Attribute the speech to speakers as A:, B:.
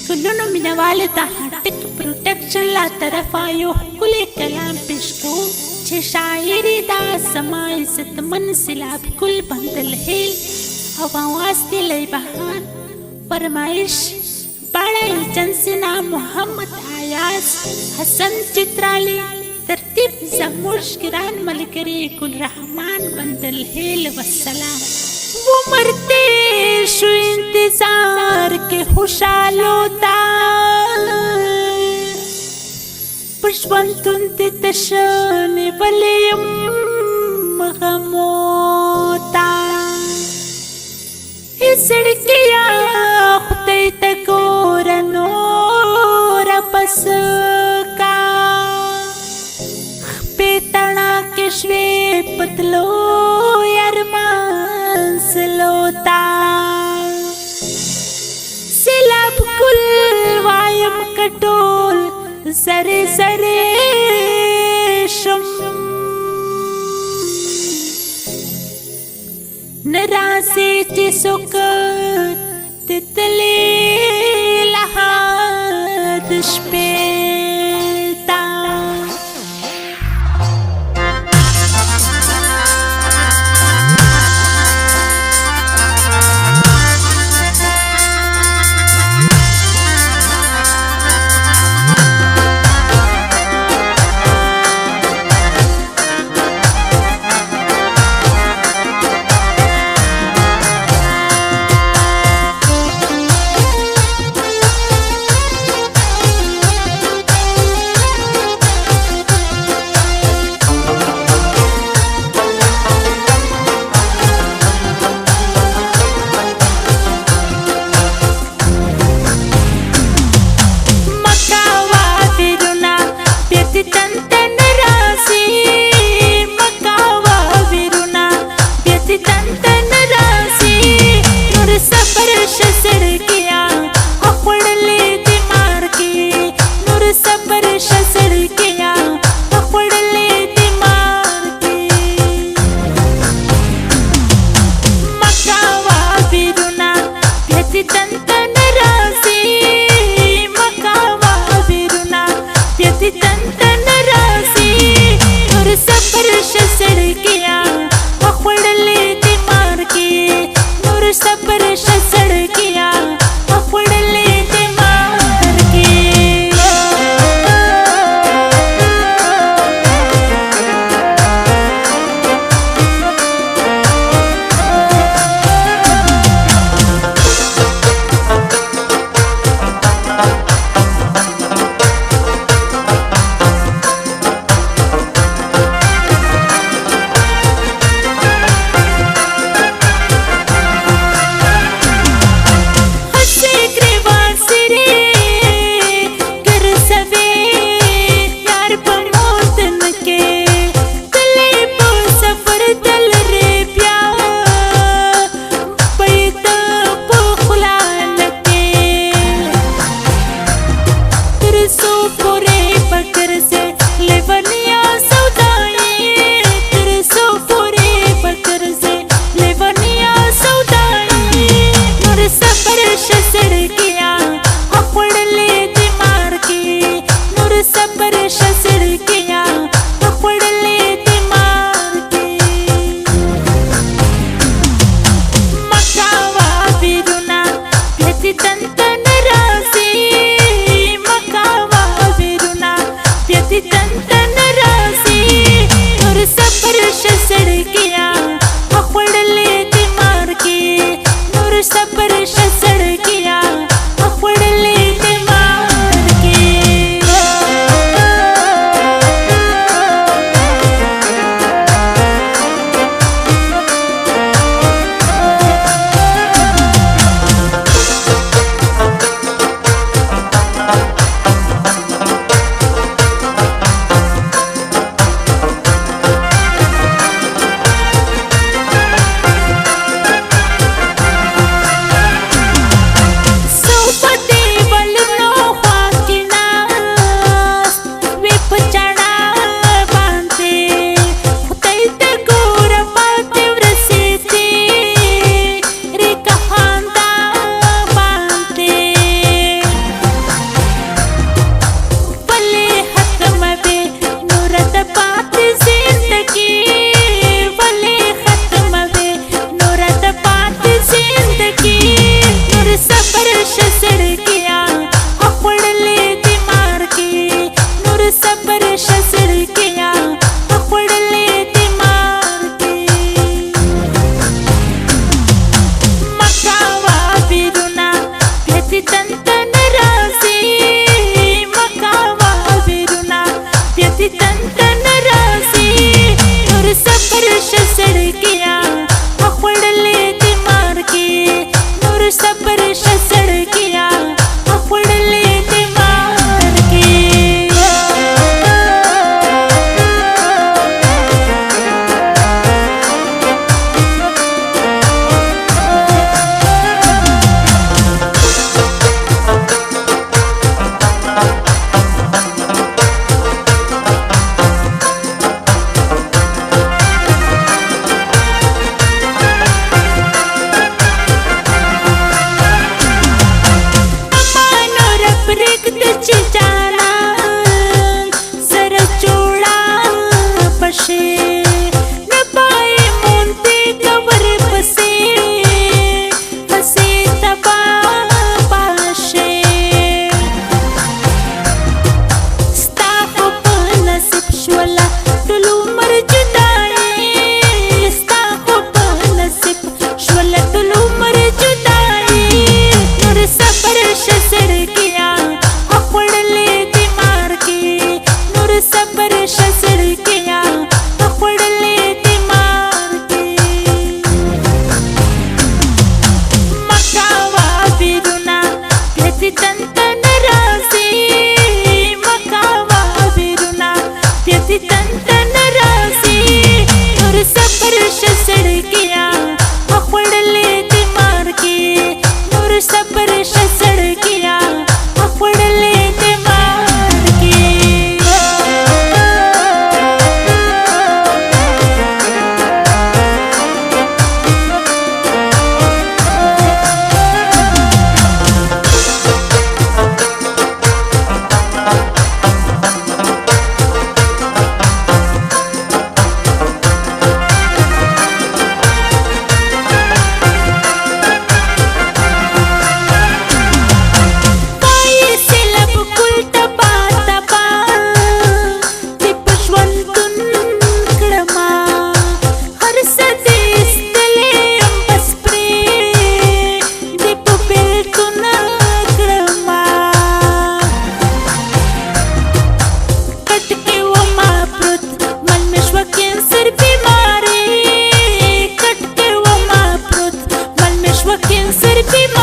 A: ټولونو مینوالو ته ټک پروټکشن لا طرفه یو ښکلی کلام پیش کوو چې شاعري دا زما عزتمن سیلاب ګل بندالهیل او آواز دی لی بهار فرمایش باړه ایجنسي نه محمد ایاز حسن چترالی ترتیب زموږ ګران ملګري ګل رحمان بندالهیل والسلام वो मरते शो इंतजार के खुशालो ता पुष्पंतुन तशने वलयम गमोता इसड़किया खुते तकोरनो रपस का पेतना के श्वे पतलो लोता सिलाब कुल वायम कटोल जरे जरे शम नरासे चिसुक तितले लहाद शपेता सफर सड़ गया पकड़ ले दिमाग طول عمر جدائی نور صبر شسړکیا اخوړلې دې مار کې نور صبر شسړکیا اخوړلې دې مار کې مکاوا بیرونه پېتی تنت ناراضي مکاوا بیرونه پېتی تنت ناراضي نور صبر شسړکیا اخوړلې دې مار کې نور صبر شسړکیا اخوړلې دې مار کې Cancer be